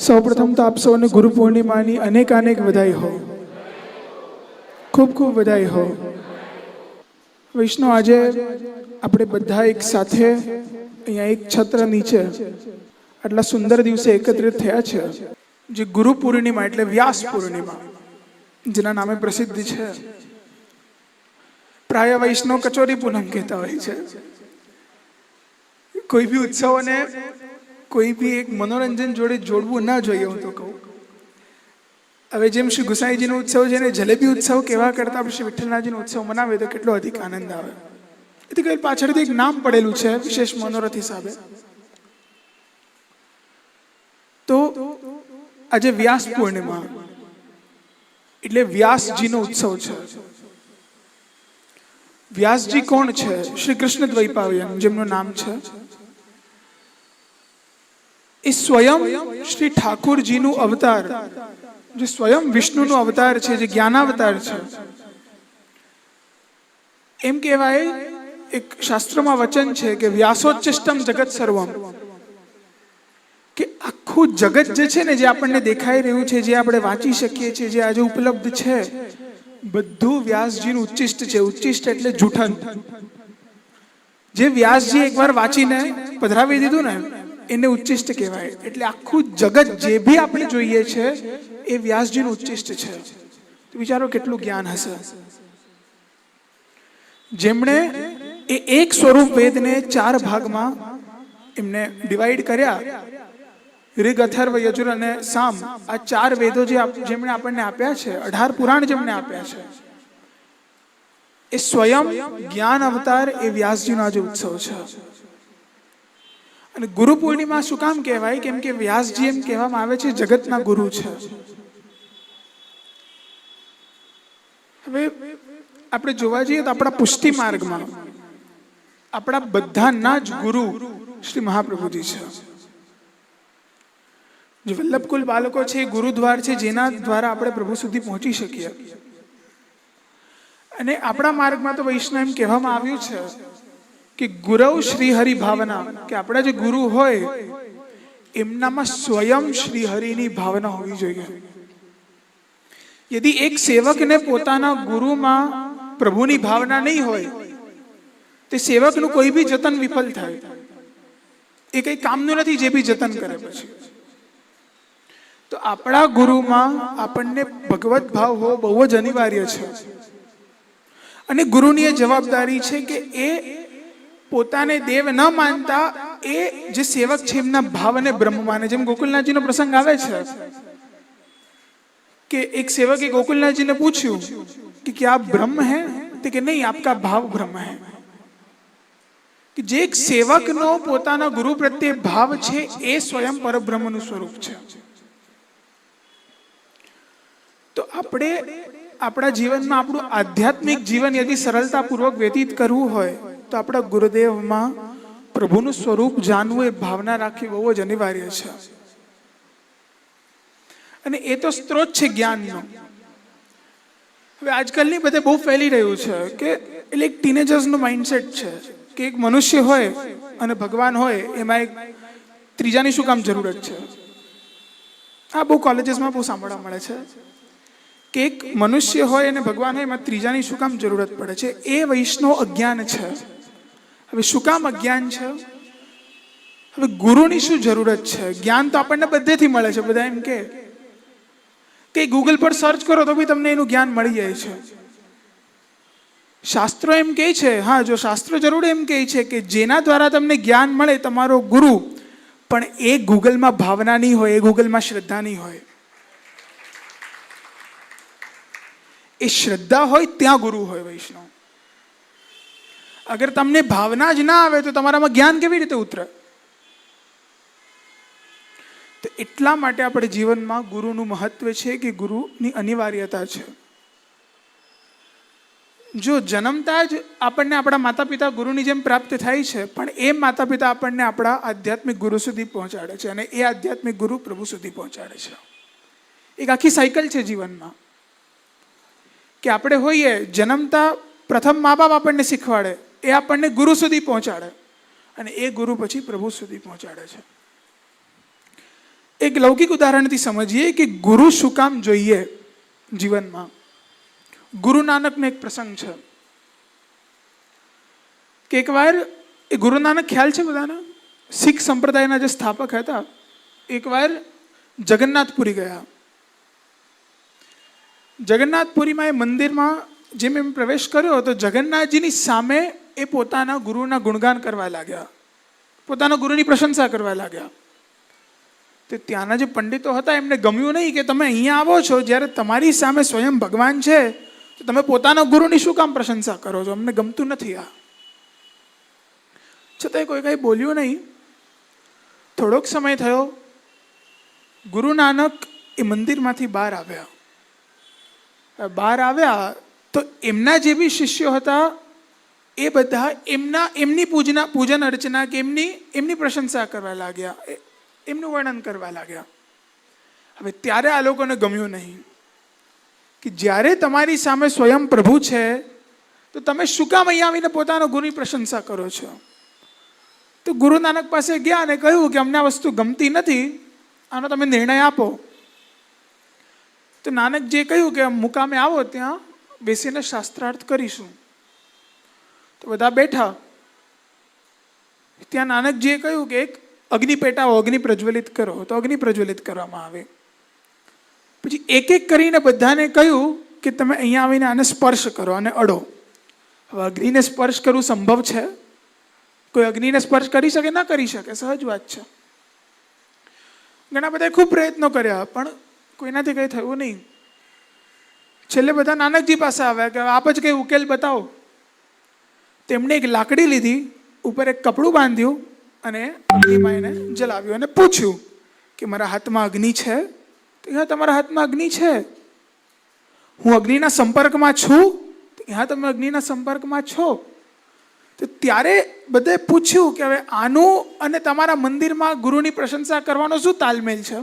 સૌપ્રથમ તો આપ સૌને ગુરુ પૂર્ણિમાની અનેક વધાઈ હો. ખૂબ ખૂબ વધાઈ હો. વૈષ્ણવ, આજે આપણે બધા એક સાથે અહીંયા એક છત્ર નીચે આટલા સુંદર દિવસે એકત્રિત થયા છે, જે ગુરુ પૂર્ણિમા એટલે વ્યાસ પૂર્ણિમા, જેના નામે પ્રસિદ્ધ છે. પ્રાય વૈષ્ણવ કચોરી પૂનમ કહેતા હોય છે. કોઈ બી ઉત્સવોને કોઈ બી એક મનોરંજન જોડે જોડવું ના જોઈએ, હું તો કહું. હવે જેમ શ્રી ગુસાઈજીનો ઉત્સવ છે ને જલેબી ઉત્સવ કેવા કરતા આપણે શ્રી વિઠ્ઠલનાથજીનો ઉત્સવ મનાવે તો કેટલો અધિક આનંદ આવે. એથી કંઈ પાછળથી એક નામ પડેલું છે વિશેષ મનોરથ હિસાબે. તો આજે વ્યાસ પૂર્ણિમા એટલે વ્યાસજીનો ઉત્સવ છે. વ્યાસજી કોણ છે? શ્રી કૃષ્ણ દ્વૈપાયન જેમનું નામ છે. એ સ્વયં શ્રી ઠાકુરજીનું અવતાર, જે સ્વયં વિષ્ણુનું અવતાર છે, જે જ્ઞાનાવતાર છે. એમ કહેવાય, એક શાસ્ત્રમાં વચન છે કે વ્યાસોચ્ચિષ્ટમ જગત સર્વમ, કે આખું જગત જે છે ને, જે આપણને દેખાઈ રહ્યું છે, જે આપણે વાંચી શકીએ છીએ, જે આજે ઉપલબ્ધ છે, બધું વ્યાસજીનું ઉચ્ચિષ્ટ છે. ઉચ્ચિષ્ટ એટલે જૂઠન. જે વ્યાસજી એકવાર વાંચીને પધરાવી દીધું ને એને ઉચ્ચિષ્ટ કહેવાય. એટલે આખું જગત જે બી આપણે જોઈએ છે એ વ્યાસજીનું ઉચ્ચિષ્ટ છે. તો વિચારો કેટલું જ્ઞાન હશે. જેમણે એ એક સ્વરૂપ વેદને 4 ભાગમાં એમને ડિવાઈડ કર્યા. ઋગ, અથર્વ, યજુર અને સામ, આ 4 વેદો જેમણે આપણને આપ્યા છે, 18 પુરાણ જેમણે આપ્યા છે, એ સ્વયં જ્ઞાન અવતાર એ વ્યાસજીનો આજે ઉત્સવ છે. અને ગુરુ પૂર્ણિમા શું કામ કહેવાય? કેમ કે વ્યાસજી એમ કહેવામાં આવે છે જગતના ગુરુ છે. હવે આપણે જોવા જઈએ તો આપણા પુષ્ટિ માર્ગમાં આપણા બધાના જ ગુરુ શ્રી મહાપ્રભુજી છે. જે વલ્લભકુલ બાળકો છે એ ગુરુદ્વાર છે, જેના દ્વારા આપણે પ્રભુ સુધી પહોંચી શકીએ. અને આપણા માર્ગમાં તો વૈષ્ણવ એમ કહેવામાં આવ્યું છે કે ગુરવ શ્રી હરિ ભાવના, કે આપણા જે ગુરુ હોય એમનામાં સ્વયં શ્રી હરિની ભાવના હોવી જોઈએ. યદિ એક સેવકને પોતાના ગુરુમાં પ્રભુની ભાવના નહીં હોય તે સેવકનું કોઈ બી જતન વિફલ થાય. એ કંઈ કામનું નથી જે બી જતન કરે પછી. તો આપણા ગુરુમાં આપણને ભગવત ભાવ હોવો બહુ જ અનિવાર્ય છે. અને ગુરુની એ જવાબદારી છે કે એ પોતાને દેવ ન માનતા એ જે સેવક છે એમના ભાવને બ્રહ્મ માને. જેમ ગોકુલનાથજીનો પ્રસંગ આવે છે કે એક સેવકે ગોકુલનાથજીને પૂછ્યું કે क्या आप ब्रह्म हैं? तो कि नहीं, आपका भाव ब्रह्म है. કે જે એક સેવકનો પોતાના ગુરુ પ્રત્યે ભાવ છે એ સ્વયં પરબ્રહ્મનું સ્વરૂપ છે. તો આપણે આપણા જીવનમાં આપણું આધ્યાત્મિક જીવન યદિ સરળતાપૂર્વક વ્યતીત કરવું હોય તો આપણા ગુરુદેવમાં પ્રભુનું સ્વરૂપ જાણવું, એ ભાવના રાખવી બહુ જ અનિવાર્ય છે. અને એ તો સ્ત્રોત છે જ્ઞાનનો. હવે આજકાલની બધે બહુ ફેલી રહ્યું છે કે એટલે એક ટીનેજર્સનું માઇન્ડસેટ છે કે એક મનુષ્ય હોય અને ભગવાન હોય, એમાં એક ત્રીજાની શું કામ જરૂરત છે. આ બહુ કોલેજીસમાં બહુ સાંભળવા મળે છે કે એક મનુષ્ય હોય અને ભગવાન હોય, એમાં ત્રીજાની શું કામ જરૂરત પડે છે. એ વૈષ્ણવ અજ્ઞાન છે. હવે શું કામ અજ્ઞાન છે? હવે ગુરુની શું જરૂરત છે? જ્ઞાન તો આપણને બધેથી મળે છે. બધા એમ કે ગૂગલ પર સર્ચ કરો તો બી તમને એનું જ્ઞાન મળી જાય છે. શાસ્ત્રો એમ કહે છે, હા, જો શાસ્ત્રો જરૂર એમ કહે છે કે જેના દ્વારા તમને જ્ઞાન મળે તમારો ગુરુ, પણ એ ગૂગલમાં ભાવના નહીં હોય, એ ગૂગલમાં શ્રદ્ધા નહીં હોય. એ શ્રદ્ધા હોય ત્યાં ગુરુ હોય વૈષ્ણવ. અગર તમને ભાવના જ ના આવે તો તમારામાં જ્ઞાન કેવી રીતે ઉતરે? તો એટલા માટે આપણે જીવનમાં ગુરુનું મહત્વ છે, કે ગુરુની અનિવાર્યતા છે. જો જન્મતા જ આપણને આપણા માતા પિતા ગુરુની જેમ પ્રાપ્ત થાય છે, પણ એ માતા પિતા આપણને આપણા આધ્યાત્મિક ગુરુ સુધી પહોંચાડે છે, અને એ આધ્યાત્મિક ગુરુ પ્રભુ સુધી પહોંચાડે છે. એક આખી સાયકલ છે જીવનમાં, કે આપણે હોઈએ જન્મતા પ્રથમ મા બાપ આપણને શીખવાડે, એ આપણને ગુરુ સુધી પહોંચાડે, અને એ ગુરુ પછી પ્રભુ સુધી પહોંચાડે છે. એક લૌકિક ઉદાહરણથી સમજીએ કે ગુરુ શું કામ જોઈએ જીવનમાં. ગુરુ નાનકનો એક પ્રસંગ છે કે એકવાર એ ગુરુ નાનક ખ્યાલ છે બધાને, શીખ સંપ્રદાયના જે સ્થાપક હતા, એકવાર જગન્નાથપુરી ગયા. જગન્નાથપુરીમાં એ મંદિરમાં જેમ એમ પ્રવેશ કર્યો તો જગન્નાથજીની સામે એ પોતાના ગુરુના ગુણગાન કરવા લાગ્યા, પોતાના ગુરુની પ્રશંસા કરવા લાગ્યા. તો ત્યાંના જે પંડિતો હતા એમને ગમ્યું નહીં કે તમે અહીંયા આવો છો જ્યારે તમારી સામે સ્વયં ભગવાન છે, તો તમે પોતાના ગુરુની શું કામ પ્રશંસા કરો છો, અમને ગમતું નથી આ. છતાંય કોઈ કંઈ બોલ્યું નહીં. થોડોક સમય થયો, ગુરુ નાનક એ મંદિરમાંથી બહાર આવ્યા. બહાર આવ્યા તો એમના જે બી શિષ્યો હતા એ બધા એમની પૂજન અર્ચના કે એમની પ્રશંસા કરવા લાગ્યા, એમનું વર્ણન કરવા લાગ્યા. હવે ત્યારે આ લોકોને ગમ્યું નહીં કે જ્યારે તમારી સામે સ્વયં પ્રભુ છે તો તમે શું કામ અહીંયા આવીને પોતાના ગુરુની પ્રશંસા કરો છો. તો ગુરુ નાનક પાસે ગયા અને કહ્યું કે અમને આ વસ્તુ ગમતી નથી, આનો તમે નિર્ણય આપો. તો નાનકજીએ કહ્યું કે મુકામે આવો, ત્યાં બેસીને શાસ્ત્રાર્થ કરીશું. તો બધા બેઠા. ત્યાં નાનકજીએ કહ્યું કે એક અગ્નિ પેટાવો, અગ્નિ પ્રજ્વલિત કરો. તો અગ્નિ પ્રજ્વલિત કરવામાં આવે. પછી એક એક કરીને બધાને કહ્યું કે તમે અહીંયા આવીને આને સ્પર્શ કરો અને અડો. હવે અગ્નિને સ્પર્શ કરવું સંભવ છે? કોઈ અગ્નિને સ્પર્શ કરી શકે? ના કરી શકે, સહજ વાત છે. ઘણા બધા ખૂબ પ્રયત્નો કર્યા પણ કોઈનાથી કંઈ થયું નહીં. છેલ્લે બધા નાનકજી પાસે આવ્યા કે આપ જ કંઈ ઉકેલ બતાવો. તેમણે એક લાકડી લીધી, ઉપર એક કપડું બાંધ્યું અને અગ્નિમાં એને જલાવ્યું અને પૂછ્યું કે મારા હાથમાં અગ્નિ છે? તો હા, તમારા હાથમાં અગ્નિ છે. હું અગ્નિના સંપર્કમાં છું? તો હા, તમે અગ્નિના સંપર્કમાં છો. તો ત્યારે બધાએ પૂછ્યું કે હવે આનું અને તમારા મંદિરમાં ગુરુની પ્રશંસા કરવાનો શું તાલમેલ છે?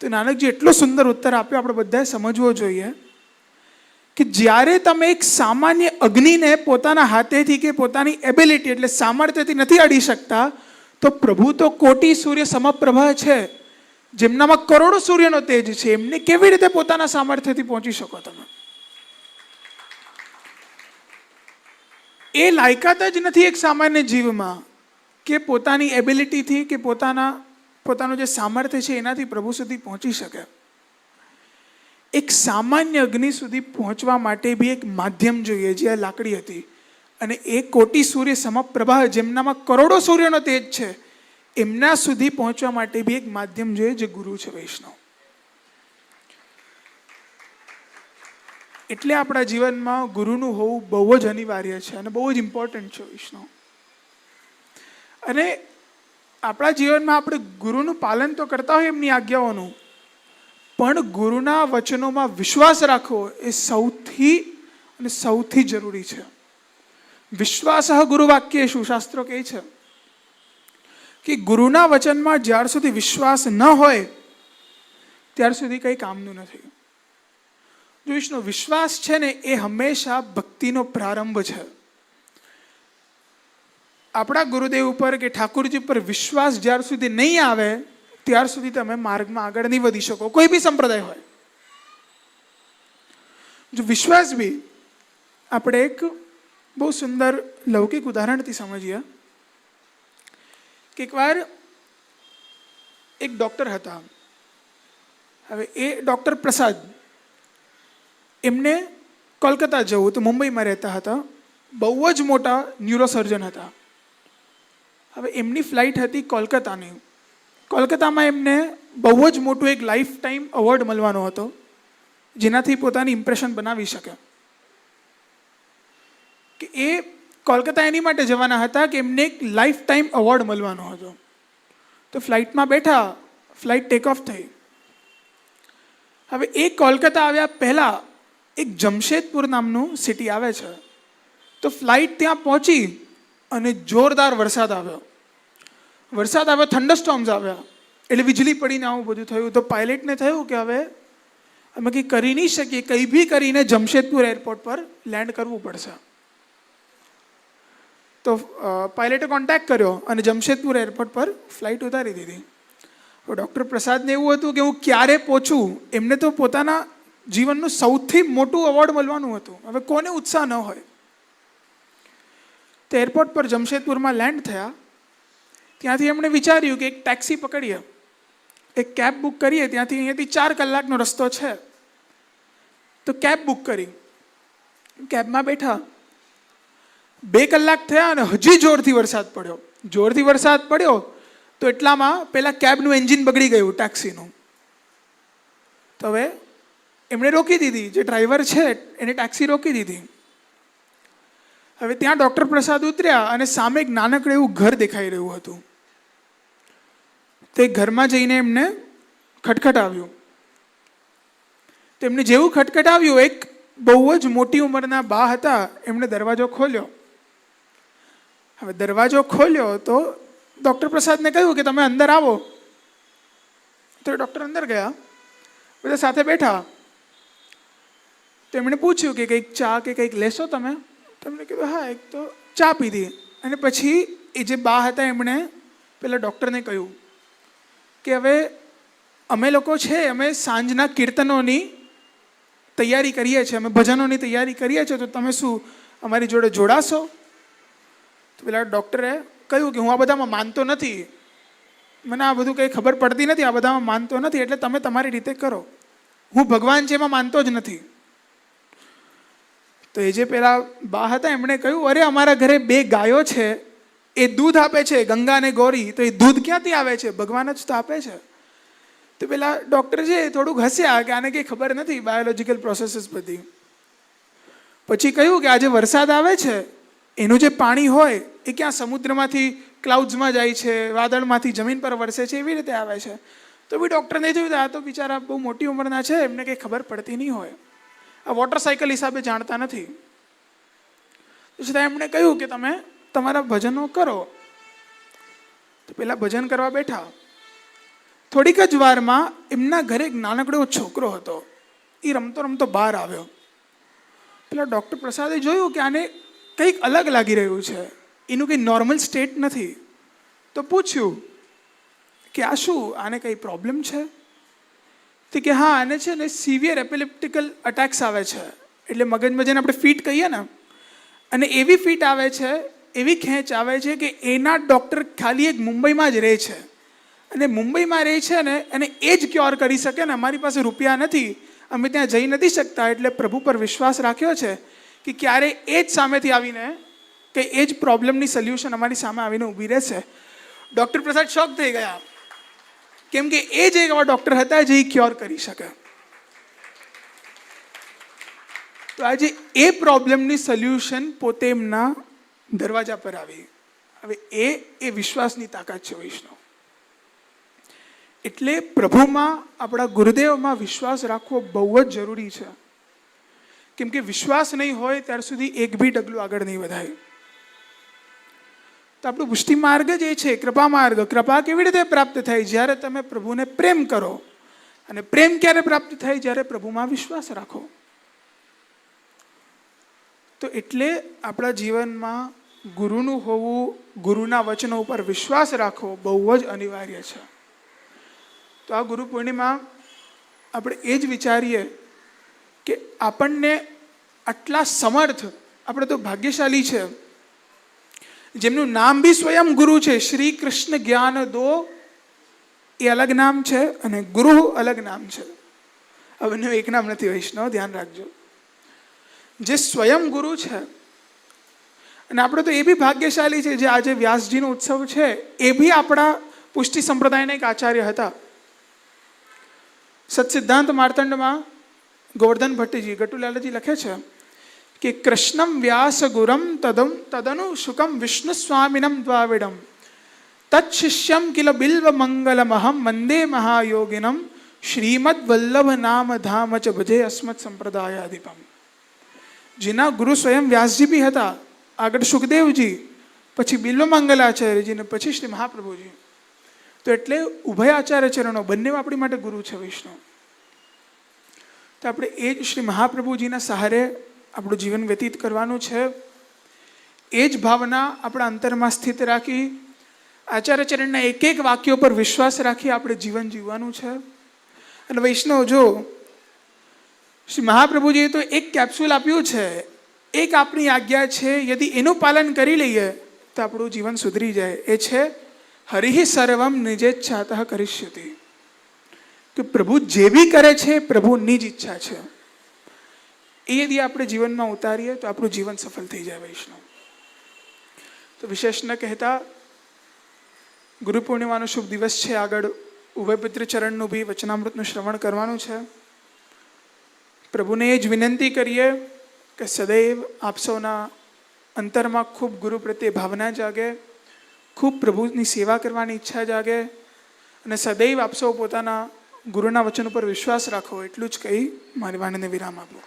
તો નાનકજી એટલો સુંદર ઉત્તર આપ્યો, આપણે બધાએ સમજવો જોઈએ કે જ્યારે તમે એક સામાન્ય અગ્નિને પોતાના હાથેથી કે પોતાની એબિલિટી એટલે સામર્થ્યથી નથી અડી શકતા, તો પ્રભુ તો કોટી સૂર્ય સમપ્રભા છે, જેમનામાં કરોડો સૂર્યનો તેજ છે. એમને કેવી રીતે પોતાના સામર્થ્યથી પહોંચી શકો તમે? એ લાયકાત જ નથી એક સામાન્ય જીવમાં કે પોતાની એબિલિટીથી કે પોતાનું જે સામર્થ્ય છે એનાથી પ્રભુ સુધી પહોંચી શકે. એક સામાન્ય અગ્નિ સુધી પહોંચવા માટે બી એક માધ્યમ જોઈએ, જે આ લાકડી હતી. અને એ કોટી સૂર્ય સમપ્રભા, જેમનામાં કરોડો સૂર્યનો તેજ છે, એમના સુધી પહોંચવા માટે બી એક માધ્યમ જોઈએ, જે ગુરુ છે, વૈષ્ણવ. એટલે આપણા જીવનમાં ગુરુનું હોવું બહુ જ અનિવાર્ય છે અને બહુ જ ઇમ્પોર્ટન્ટ છે વૈષ્ણવ. અને આપણા જીવનમાં આપણે ગુરુનું પાલન તો કરતા હોય એમની આજ્ઞાઓનું, પણ ગુરુના વચનોમાં વિશ્વાસ રાખવો એ સૌથી જરૂરી છે. વિશ્વાસ ગુરુ વાક્યેષુ, શાસ્ત્રો કહે છે કે ગુરુના વચનમાં જ્યાર સુધી વિશ્વાસ ન હોય ત્યાર સુધી કંઈ કામનું નથી. જો વિષ્ણુ વિશ્વાસ છે ને એ હંમેશા ભક્તિનો પ્રારંભ છે. આપણા ગુરુદેવ ઉપર કે ઠાકુરજી પર વિશ્વાસ જ્યાર સુધી નહીં આવે ત્યાર સુધી તમે માર્ગમાં આગળ નહીં વધી શકો, કોઈ બી સંપ્રદાય હોય. જો વિશ્વાસ બી આપણે એક બહુ સુંદર લૌકિક ઉદાહરણથી સમજીએ કે એકવાર એક ડૉક્ટર હતા. હવે એ ડૉક્ટર પ્રસાદ, એમને કોલકાતા જવું તો મુંબઈમાં રહેતા હતા. બહુ જ મોટા ન્યુરોસર્જન હતા. હવે એમની ફ્લાઇટ હતી કોલકાતાની. કોલકાતામાં એમને બહુ જ મોટું એક લાઈફ ટાઈમ એવોર્ડ મળવાનો હતો, જેનાથી પોતાની ઇમ્પ્રેશન બનાવી શકે. કે એ કોલકાતા એની માટે જવાના હતા કે એમને એક લાઈફ ટાઈમ એવોર્ડ મળવાનો હતો. તો ફ્લાઇટમાં બેઠા, ફ્લાઇટ ટેક ઓફ થઈ. હવે એ કોલકાતા આવ્યા પહેલાં એક જમશેદપુર નામનું સિટી આવે છે. તો ફ્લાઇટ ત્યાં પહોંચી અને જોરદાર વરસાદ આવ્યો. થંડરસ્ટોર્મ્સ આવ્યા, એટલે વીજળી પડીને આવું બધું થયું. તો પાયલટને થયું કે હવે અમે કંઈ કરી નહીં શકીએ, કંઈ બી કરીને જમશેદપુર એરપોર્ટ પર લેન્ડ કરવું પડશે. તો પાયલટે કોન્ટેક્ટ કર્યો અને જમશેદપુર એરપોર્ટ પર ફ્લાઇટ ઉતારી દીધી. ડૉક્ટર પ્રસાદને એવું હતું કે હું ક્યારે પહોંચું. એમને તો પોતાના જીવનનું સૌથી મોટું એવોર્ડ મળવાનું હતું. હવે કોને ઉત્સાહ ન હોય. તો એરપોર્ટ પર જમશેદપુરમાં લેન્ડ થયા. ત્યાંથી એમણે વિચાર્યું કે એક ટેક્સી પકડીએ, એક કેબ બુક કરીએ. ત્યાંથી અહીંયાથી 4 કલાકનો રસ્તો છે. તો કેબ બુક કરી, કેબમાં બેઠા. 2 કલાક થયા અને હજી જોરથી વરસાદ પડ્યો. જોરથી વરસાદ પડ્યો તો એટલામાં પેલા કેબનું એન્જિન બગડી ગયું ટેક્સીનું. તો હવે એમણે રોકી દીધી. જે ડ્રાઈવર છે એને ટેક્સી રોકી દીધી. હવે ત્યાં ડૉક્ટર પ્રસાદ ઉતર્યા અને સામે એક નાનકડું એવું ઘર દેખાઈ રહ્યું હતું. તે ઘરમાં જઈને એમને ખટખટાવ્યું. તેમને જેવું ખટખટાવ્યું, એક બહુ જ મોટી ઉંમરના બા હતા. એમણે દરવાજો ખોલ્યો. હવે દરવાજો ખોલ્યો તો ડૉક્ટર પ્રસાદને કહ્યું કે તમે અંદર આવો. તો ડૉક્ટર અંદર ગયા. બધા સાથે બેઠા. તેમણે પૂછ્યું કે કંઈક ચા કે કંઈક લેશો તમે? તેમણે કીધું હા, એક તો ચા પીધી. અને પછી એ જે બા હતા એમણે પેલા ડૉક્ટરને કહ્યું કે હવે અમે લોકો છે, અમે સાંજના કીર્તનોની તૈયારી કરીએ છીએ, અમે ભજનોની તૈયારી કરીએ છીએ, તો તમે શું અમારી જોડે જોડાશો? તો પેલા ડૉક્ટરે કહ્યું કે હું આ બધામાં માનતો નથી, મને આ બધું કંઈ ખબર પડતી નથી, આ બધામાં માનતો નથી, એટલે તમે તમારી રીતે કરો, હું ભગવાન છે એમાં માનતો જ નથી. તો એ જે પેલા બા હતા એમણે કહ્યું, અરે અમારા ઘરે 2 ગાયો છે, એ દૂધ આપે છે, ગંગા અને ગૌરી. તો એ દૂધ ક્યાંથી આવે છે? ભગવાન જ તો આપે છે. તો પેલા ડૉક્ટર છે થોડુંક હસ્યા કે આને કંઈ ખબર નથી બાયોલોજિકલ પ્રોસેસીસ બધી. પછી કહ્યું કે આજે વરસાદ આવે છે, એનું જે પાણી હોય એ ક્યાં સમુદ્રમાંથી ક્લાઉડ્સમાં જાય છે, વાદળમાંથી જમીન પર વરસે છે, એવી રીતે આવે છે. તો બી ડૉક્ટરને થયું આ તો બિચારા બહુ મોટી ઉંમરના છે, એમને કંઈ ખબર પડતી નહીં હોય, આ વોટર સાયકલ હિસાબે જાણતા નથી. તો છતાં એમણે કહ્યું કે તમે તમારા ભજનો કરો. તો પેલા ભજન કરવા બેઠા. થોડીક જ વારમાં એમના ઘરે એક નાનકડો છોકરો હતો. એ રમતો રમતો બહાર આવ્યો. પેલા ડૉક્ટર પ્રસાદે જોયું કે આને કંઈક અલગ લાગી રહ્યું છે, એનું કંઈ નોર્મલ સ્ટેટ નથી. તો પૂછ્યું કે આ શું, આને કંઈ પ્રોબ્લેમ છે? તો કે હા, આને છે ને સિવિયર એપિલેપ્ટિકલ અટેક્સ આવે છે. એટલે મગજમાં જેને આપણે ફીટ કહીએ ને, અને એવી ફીટ આવે છે, એવી ખેંચ આવે છે કે એના ડૉક્ટર ખાલી એક મુંબઈમાં જ રહે છે. અને મુંબઈમાં રહે છે ને એને એ જ ક્યોર કરી શકે ને, અમારી પાસે રૂપિયા નથી, અમે ત્યાં જઈ નથી શકતા, એટલે પ્રભુ પર વિશ્વાસ રાખ્યો છે કે ક્યારે એ જ સામેથી આવીને કે એ જ પ્રોબ્લેમની સોલ્યુશન અમારી સામે આવીને ઊભી રહેશે. ડૉક્ટર પ્રસાદ શોક થઈ ગયા, કેમ કે એ જ એક એવા ડૉક્ટર હતા જે ક્યોર કરી શકે. તો આજે એ પ્રોબ્લેમની સોલ્યુશન પોતે એમના દરવાજા પર આવી. હવે એ વિશ્વાસની તાકાત છે વૈષ્ણવ. એટલે પ્રભુમાં, આપણા ગુરુદેવમાં વિશ્વાસ રાખવો બહુ જ જરૂરી છે. કેમ કે વિશ્વાસ નહીં હોય ત્યાર સુધી એક બી ડગલું આગળ નહીં વધાય. તો આપણું પુષ્ટિ માર્ગ જ એ છે, કૃપા માર્ગ. કૃપા કેવી રીતે પ્રાપ્ત થાય? જ્યારે તમે પ્રભુને પ્રેમ કરો. અને પ્રેમ ક્યારે પ્રાપ્ત થાય? જ્યારે પ્રભુમાં વિશ્વાસ રાખો. તો એટલે આપણા જીવનમાં ગુરુનું હોવું, ગુરુના વચનો ઉપર વિશ્વાસ રાખવો બહુ જ અનિવાર્ય છે. તો આ ગુરુ પૂર્ણિમા આપણે એ જ વિચારીએ કે આપણને આટલા સમર્થ, આપણે તો ભાગ્યશાળી છે, જેમનું નામ બી સ્વયં ગુરુ છે. શ્રી કૃષ્ણ જ્ઞાન દો એ અલગ નામ છે અને ગુરુ અલગ નામ છે. હવે એક નામ નથી વૈષ્ણવ, ધ્યાન રાખજો. જે સ્વયં ગુરુ છે. અને આપણે તો એ બી ભાગ્યશાળી છે જે આજે વ્યાસજીનો ઉત્સવ છે એ બી આપણા પુષ્ટિ સંપ્રદાયના એક આચાર્ય હતા. સત્સિદ્ધાંત માર્તંડમાં ગોવર્ધન ભટ્ટજી, ગટુલાલજી લખે છે કે કૃષ્ણમ વ્યાસ ગુરમ તદનુ શુકમ વિષ્ણુ સ્વામિનમ દ્વાવિડમ તત્શિષ્યમ કિલ બિલ્વ મંગલમહમ વંદે મહાયોગિનમ શ્રીમદ વલ્લભ નામ ધામ ચ ભજે અસ્મત સંપ્રદાયાધિપમ. જેના ગુરુ સ્વયં વ્યાસજી બી હતા, આગળ સુખદેવજી, પછી બિલ્વ મંગલાચાર્યજી ને પછી શ્રી મહાપ્રભુજી. તો એટલે ઉભય આચાર્ય ચરણો બંને આપણી માટે ગુરુ છે વૈષ્ણવ. તો આપણે એ જ શ્રી મહાપ્રભુજીના સહારે આપણું જીવન વ્યતીત કરવાનું છે. એ જ ભાવના આપણા અંતરમાં સ્થિત રાખી આચાર્ય ચરણના એક એક વાક્યો પર વિશ્વાસ રાખી આપણે જીવન જીવવાનું છે. અને વૈષ્ણવ જો શ્રી મહાપ્રભુજીએ તો એક કેપ્સ્યુલ આપ્યું છે, એક આપણી આજ્ઞા છે, યદિ એનું પાલન કરી લઈએ તો આપણું જીવન સુધરી જાય. એ છે હરિ સર્વમ નિજેચ્છાતઃ કરિષ્યતિ, કે પ્રભુ જે બી કરે છે પ્રભુની જ ઈચ્છા છે. એ યદિ આપણે જીવનમાં ઉતારીએ તો આપણું જીવન સફળ થઈ જાય. વૈષ્ણવ તો વિશેષ ન કહેતા, ગુરુ પૂર્ણિમાનો શુભ દિવસ છે. આગળ ઉભયપુત્ર ચરણનું બી વચનામૃતનું શ્રવણ કરવાનું છે. પ્રભુને એ જ વિનંતી કરીએ કે સદૈવ આપ સૌના અંતરમાં ખૂબ ગુરુ પ્રત્યે ભાવના જાગે, ખૂબ પ્રભુની સેવા કરવાની ઈચ્છા જાગે, અને સદૈવ આપ સૌ પોતાના ગુરુના વચન ઉપર વિશ્વાસ રાખો. એટલું જ કહી મારી વાણીને વિરામ આપો.